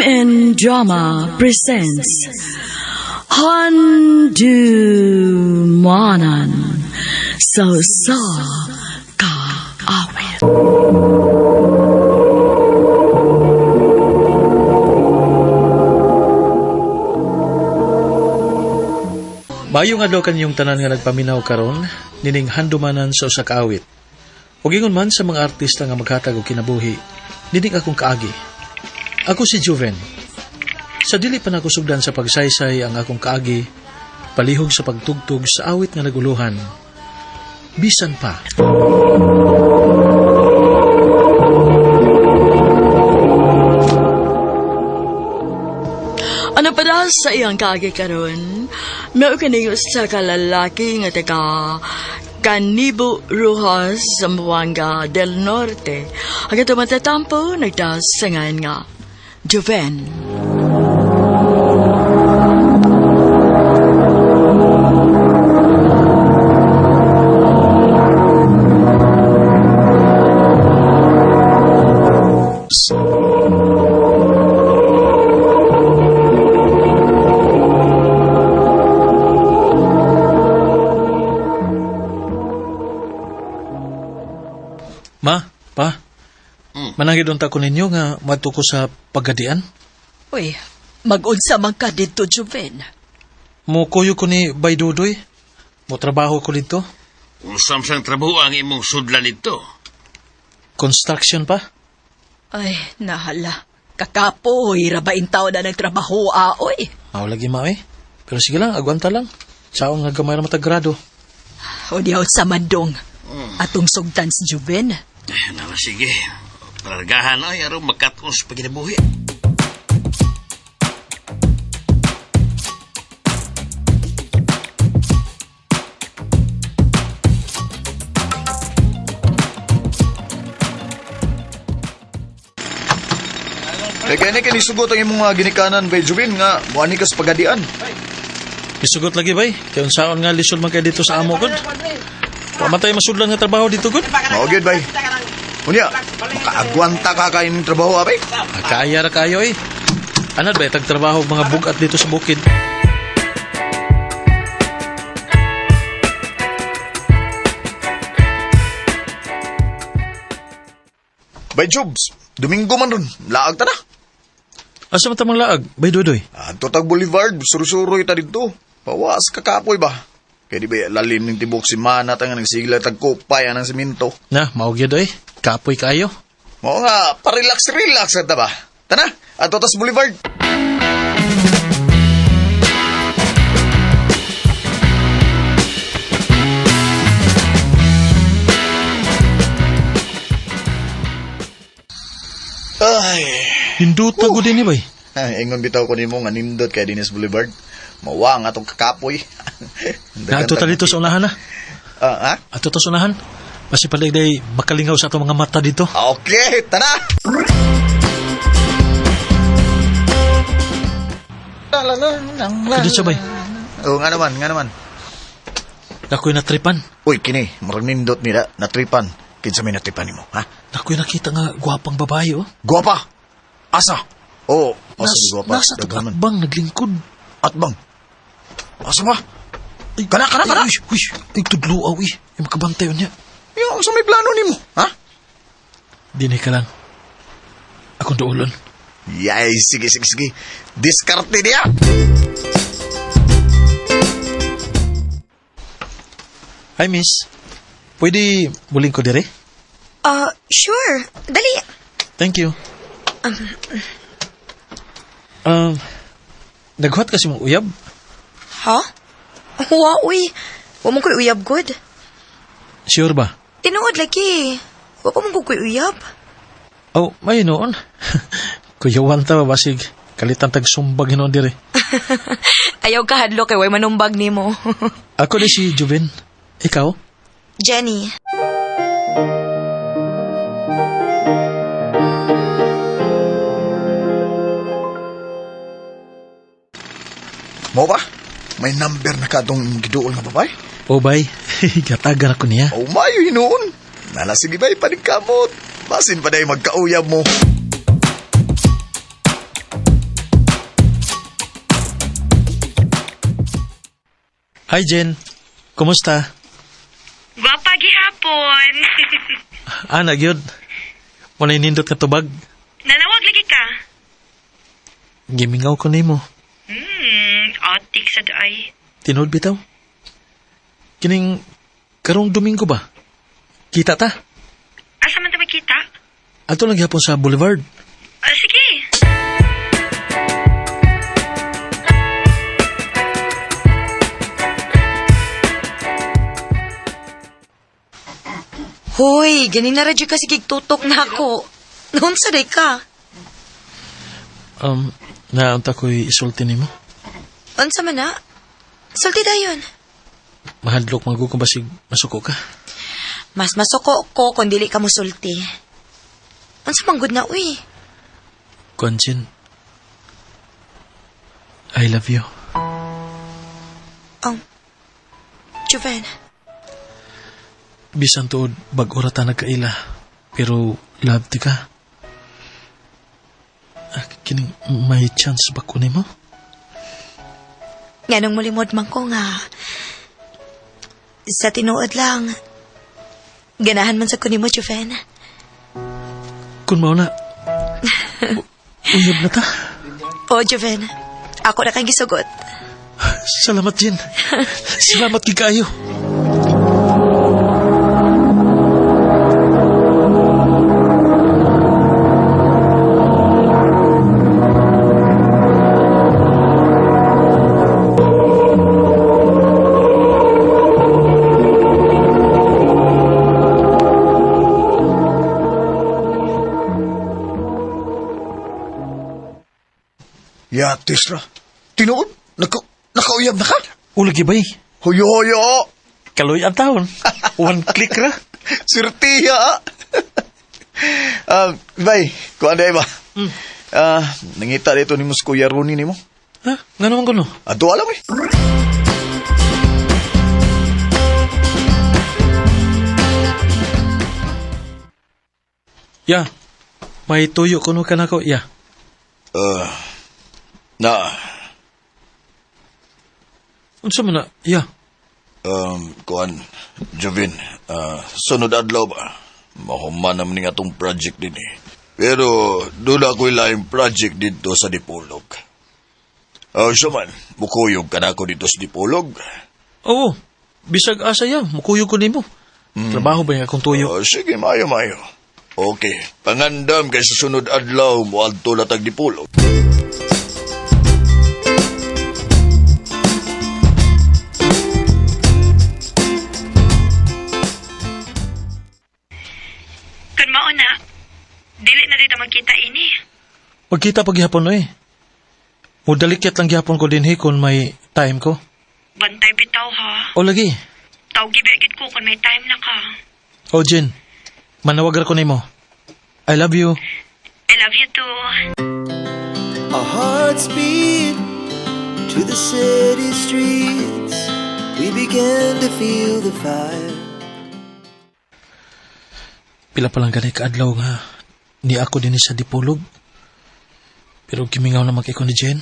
MN Drama presents Handumanan So Ka Awit. Maayong adlaw kanyong tanan nga nagpaminaw karon nining handumanan sa usa ka awit. Ug ingon man sa mga artista nga maghatag og kinabuhi, nining akong kaagi. Ako si Juven. Sa dili pa nako sugdan sa pagsaysay ang akong kaagi, palihog sa pagtugtog sa awit nga naguluhan. Bisan pa. Ano pa daw sa iyang kaagi karon? May kaniyo sa kalalaki nga taga Canibo Rojas, Zamboanga del Norte. Ang ito matatampo, nagdasangan nga. Juven. Ma, pa. Manangid unta ko ninyo nga madto ko sa pagadian. Uy, mag-unsa man ka dito, Juven. Mo kuyo ko ni Baydudoy. Mo trabaho ko dito. Unsam sang trabaho ang imong sudlan nito? Construction pa. Ay, nahala. Kakapoy, rabain tao na nagtrabaho, oy. Aw lagi ma eh. Pero sige lang, agwanta lang. Saon nga gamay ra matagrado. O diyaw sa mandong. Atong sugtan si Juven. Nala sige. Paragahan ay araw magkatong sa pagkinabuhi. Kaya ni kanisugot ang imong mga ginikanan bay Jubin nga muani ka sa pagadian. Isugot lagi bay. Kaya unsaon nga lisod man kay dito sa amo gud. Pamatay masudlan nga trabaho dito gud. Mao gyud bay. Unya, makaagwanta ka kain trabaho abay. Kaya ra kayo eh. Anad ba tagtrabaho og mga bugat dito sa bukid? Bay Jubs, Domingo man ron, laag ta na. Asa man ta mang laag? Bay Dodoy. Adto tag Boulevard, surusuroy ta dito. Pawas kakapoy ba? Kaya di ba lalim ng tibok si Mana nga nagsigla tag kupay anang simento. Na, maugyad eh. Kapoy kayo. Mao nga, parelax-relax ta ba? Tana, adto tas Boulevard. Ay, Hinduta ko din eh bay. ingon bitaw ko nimo nga nindot kay Dines Boulevard. Mawang atong kakapoy. Ato ta dito sa unahan na. Ha? Ato ta sa unahan. Pasi paligday makalingaw sa atong mga mata dito. Okay, tana. Kaya siya bay. Oo, nga naman. Nakoy natripan. Uy, kini, marang nindot nila, natripan. Kinsa may natripan nimo, ha? Nakoy nakita nga gwapang babae oh. Guwapa! Asa? Oo, asa ni guwapa? Nasa Daghanan. tatakbang naglingkod. At bang? Asa ba? Ay, Kana! Uy, ay tudluaw eh. Yung makabantay yun niya. Yung sa may plano nimo, ha? Dinay ka lang. Akong doulon. Yay, sige. Diskarte niya! Hi, miss. Pwede muling ko dire? Sure. Dali. Thank you. Naghuat kasi mong uyab? Ha? Wa, uy. Wa mong ko'y uyab good. Sure ba? Tinuod lagi. Wa pa mong ko'y uyab. Oh, may noon. Kuyawan ta ba basig kalitan tag sumbag hinon dire. Ayaw ka hadlo kay way manumbag nimo. Ako ni si Juven. Ikaw? Jenny. Mo ba? May number na kadong giduol nga babay? O bay, gatagan ako niya. Oh, mayo hinoon. Nala, sige ba, panigkamot. Basin pa dahil magkauyab mo. Hi, Jen. Kumusta? Gwapa gihapon. Nagyod. Muna inindot ka tubag. Nanawag lagi ka. Gimingaw ko nimo. Otik sa doay. Tinood bitaw. Kining karong Domingo ba? Kita ta? Asa man ta makita? Ato lang gihapon sa Boulevard. Sige. Hoy, ganin na radyo ka sige tutok na ako. Noon sa day ka. Naunta ko'y isulti nimo. Unsa man na? Sulti dayon. Mahadlok magkukumbasig masuko ka. Mas masuko ko kung dili ka mo sulti. Unsa man gud na, uy? Konsin, I love you. Juven, Bisan tuod bag-ora ta nagkaila. Pero love ti ka. Kining may chance ba ko nimo? nga nung mulimod man ko nga. Sa tinuod lang, ganahan man sa kunin mo, Juven. Kun mao na. Uyab na ta. O, Juven, ako na kang gisugot. Salamat, Jen. Salamat kay kayo. Yatis ra. Tinuod? Nakauyab na ka? Ulagi bay. Hoyo-hoyo. Kaloy ang taon. One click ra. Sirtiya. Bay, kung ano ba? Nangita dito ni Mus Kuya Rooney ni mo. Ha? Nga naman ko no? Ato alam eh. Ya. May tuyo kuno ka na ko. Ya. Unsa man na? Ya. Kuan, Jovin, sunod adlaw ba? Mahuman naman nga itong project din eh. Pero, doon ako ilaing project dito sa Dipolog. Siya man, mukuyog ka na ako dito sa Dipolog. Oo. Bisag asa ya. Mukuyog ko nimo. Trabaho ba yung akong tuyo? Sige, mayo. Okay, pangandam kay sa sunod adlaw mo adto latag Dipolog. Kun mao na, dili na dito magkita ini. Pagkita paghihapon no eh. Mudalikyat lang gihapon ko din kung may time ko. Bantay bitaw ha. O lagi. Tawgi begit ko kung may time na ka. O Jen, manawagar ko nimo. I love you. I love you too. Our hearts beat to the city streets. We began to feel the fire. Pila pa lang ganay kaadlaw nga ni ako din sa Dipolog. Pero kimingaw naman kay ko ni Jen.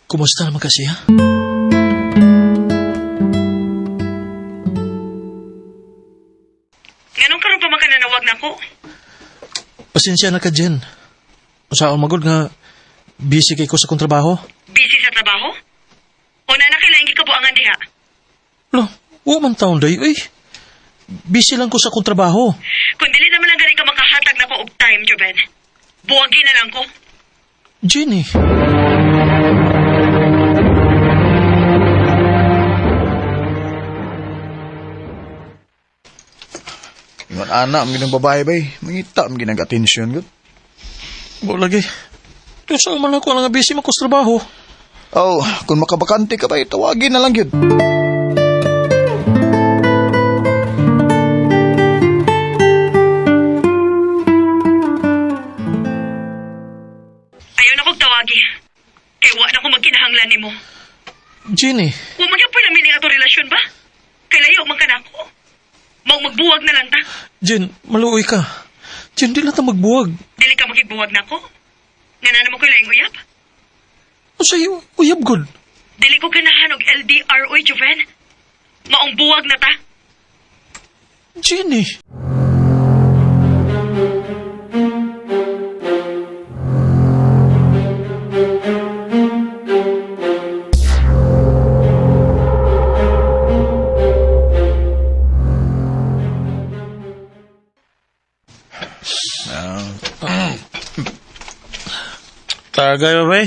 Kumusta naman kasi ha? Ganun karon pa man ka nanawag na ko. Pasensya na ka, Jen. Usaon magod nga busy kay ko sa kong trabaho. Busy sa trabaho? O na nakailaing gikabuangan diha? Lo, man taon day, uy. Busy lang ko sa kong trabaho. Kung dili naman lang gani ka makahatag na ko og time, Joben. Buwagi na lang ko. Jenny. Ingon anak, ang ginang babae bay. Mangita, ang ginang atensyon gud. Bo lagi. Kaya saan man ako nga busy makos trabaho. Kung makabakante ka bay, tawagin na lang yun. Ayaw na kong tawagi. Kaya wa na ko magkinahanglan ni mo. Jenny. Wa magyapon namin nga to relasyon ba? Kaya layo man ka na ako. Magbuwag na lang ta. Jen, maluoy ka. Jen, di lang ta magbuwag. Dili ka magigbuwag na ako. Nga na naman ko ilang uyab. O sa'yo, uyab good. Dili ko ganahan og LDR, oy, Joven. Maong buwag na ta. Jenny. Tagay ba, bay?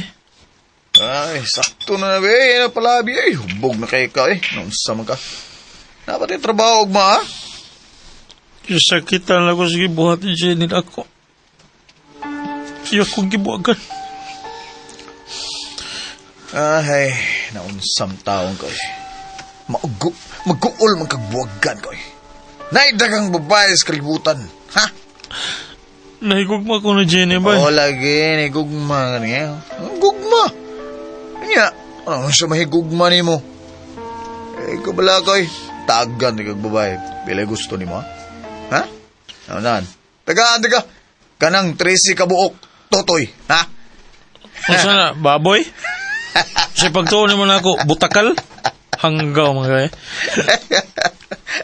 Ay, sakto na be. Yan na pala, be. Ay, hubog na kay ka, eh. Naunsa man ka. Dapat yung trabaho, ugma, ha? Sakitan lang ko sige buhat ni Jenny ako. Siya kong gibuagan. Ay, naunsam taong ko, eh. Mag-uol man kagbuwagan ko, eh. Naidagang babae sa kalibutan, ha? Nahigugma ko na Jenny, bay. Oo, lagi. Nahigugma ka niya. Gugma. Kanya, ano sa mahigugma ni mo? Eh, kabala ko, eh. Tagan ni kag babae. Bila gusto ni mo, ha? Ha? Ano nan? Taga. Kanang 13 kabuok. Totoy, ha? Ano sana, baboy? Sa pagtuon mo na ako, butakal? Hanggaw mga eh.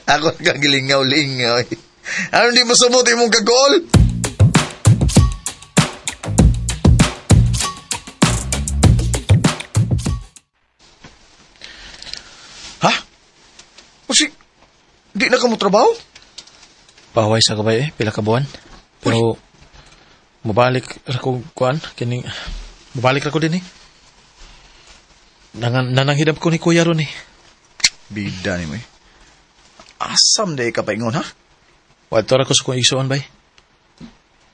Ako nagagilingaw-lingaw, eh. Ano di mo sumot imong kagol? Ha? Kasi, di na ka mo trabaho? Paway sa kabay eh, pila ka buwan. Pero, mabalik ako kuan, kining, mabalik ako din eh. Nananghidap ko ni Kuya ron eh. Bida ni mo, eh. Asam day ka paingon, ha? Wadto ra ko sa kong isuon bay.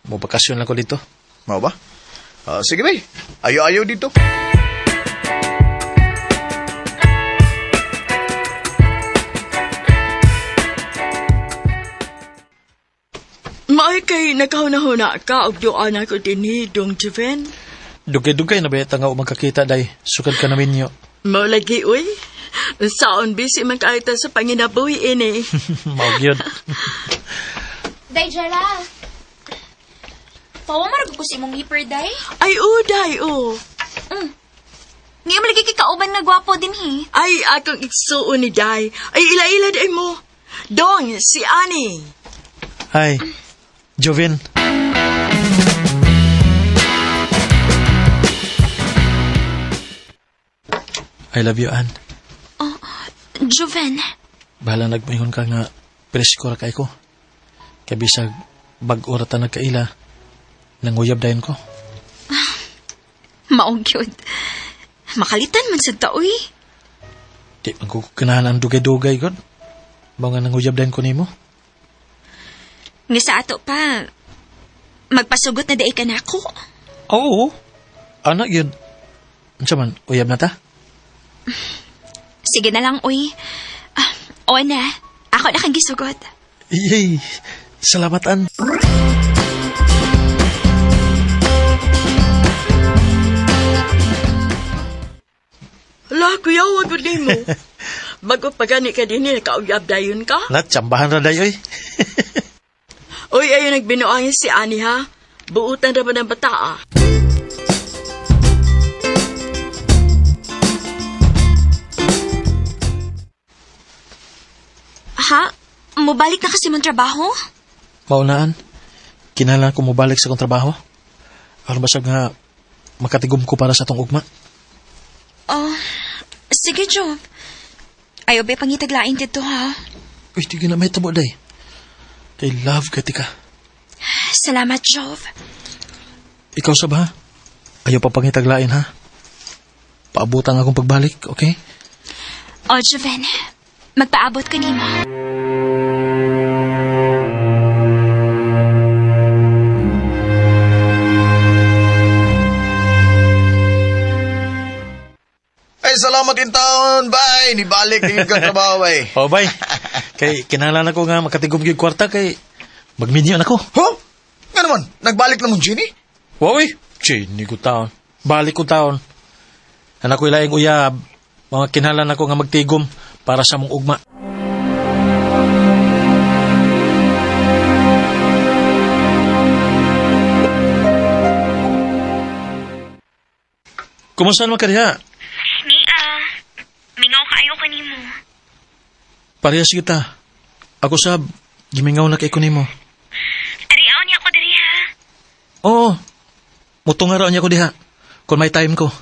Mo bakasyon lang ko dito. Mau ba? Sige, bay. Ayaw dito. Maay kay nakahuna-huna ka og doan ako dinhi dong Joven. Dugay-dugay na ba nga magkakita day. Sukad ka namin nyo. Mao lagi uy. Saon busy man kaita sa panginabuhi ini. Maog yun. Day, Jara. Pawa marag ko si mong hipper, Day. Ay uday o. Ngayon mo lagi kikauban na gwapo din, hi. Ay akong igsuon ni Day. Ay ila-ila day mo. Dong si Ani. Hi, Joven. I love you, Ann. Joven. Bahala nagmayhon ka nga presko ra kay ko. Kaya bisag bag-ora ta nagkaila, nanguyab dayon ko. Maong yun. Makalitan man sa taoy. Di magkukanahan ang dugay-dugay, God. Mga nanguyab dayon ko nimo. Nga sa ato pa, magpasugot na daig ka na ako. Oo. Anak yun. Ano man, uyab na ta? Sige na lang, uy. O na, ako na kang gisugot. Yay! Salamatan. Hala, kuya, wag mo din mo. Bago pagani ka din, nakauyab dayon ka. Tsambahan ra dayoy. Uy, ayun nagbinuangin si Ani ha. Buutan ra ba ng bata ah. Ha? Mubalik na kasi mong trabaho? Maunaan, kinahanglan ko mobalik sa kong trabaho. Aron basag nga makatigom ko para sa tong ugma. Oh, sige, Jove. Ayaw ba pangitaglain dito, ha? Uy, di na may tabo day. Kay love ka tika. Salamat, Jove. Ikaw sa ba? Ayaw pa pangitaglain ha? Paabutang akong pagbalik, okay? O, Joven, magpaabot ka nimo. Ay, salamat in taon, bay. Nibalik din kang trabaho, bay. O bay, kay kinahanglan ako nga makatigom gyud kwarta kay magminyo na ko. Huh? Nga naman, nagbalik na mong Ginny? Wawi, Jenny ko taon. Balik ko taon. Anak ko ilaing uyab. Mga kinahanglan ako nga magtigom para sa mong ugma. Kumusta naman ka diha? Nia, Parehas kita. Ako sab, gimingaw na kay ko nimo. Ariaw niya ko diri ha. Oo. Mutungaraw niya ko diha. Kung may time ko.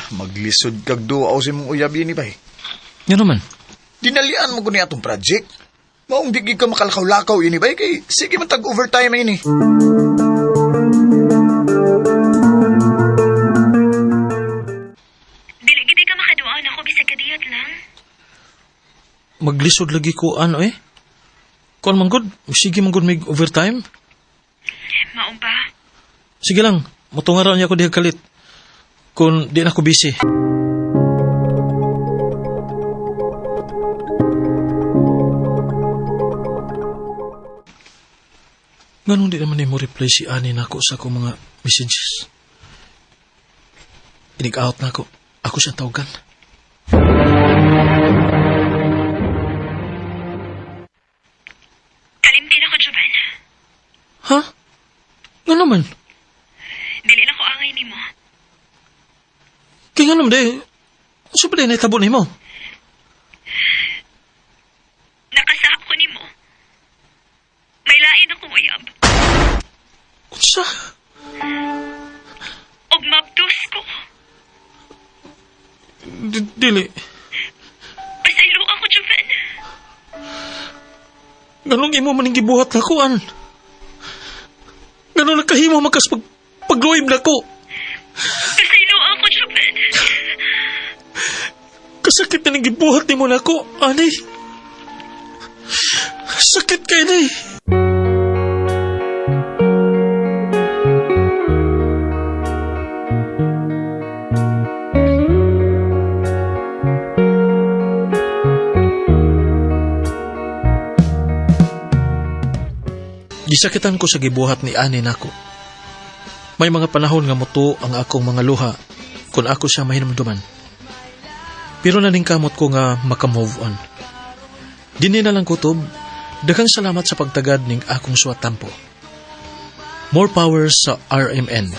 Maglisod kag duwa o si mong uyabi ni bay. Yan naman. Dinalian mo ko niya itong project. Maong di ka makalakaw-lakaw ini bay kay sige man tag-overtime ini. Dili gid ka makaduaw na ko bisag kadiyot lang. Maglisod lagi ko ano eh. Kung manggod, sige manggod may overtime. Mao ba? Sige lang, mutungaraw niya ko diha kalit. Kung di na ako busy. Ganun di naman mo reply si Ani na ako sa akong mga messages. Inig-out na ako. Ako siya tawagan. Kalimtin ako, Jovan. Ha? Nga naman. Dili na ko angay nimo. Kaya nga naman de. Ano ba na itabo ni mo? Nakasahap ko nimo. May lain akong uyab. Unsa? Og mabdos ko. Dili. Pasaylo ako, Jovan. Ganun imo maning gibuhat na kuan. Ganun nakahimo makas pagluib na ko. Pasaylo ako, Jovan. Kasakit na gibuhat ni mo na ko, Ani. Sakit kayo na eh. Gisakitan ko sa gibuhat ni Ani nako. May mga panahon nga muto ang akong mga luha kung ako siya mahinumduman. Pero naning kamot ko nga makamove on. Dini na lang kutob, daghang salamat sa pagtagad ning akong suwatampo. More power sa RMN.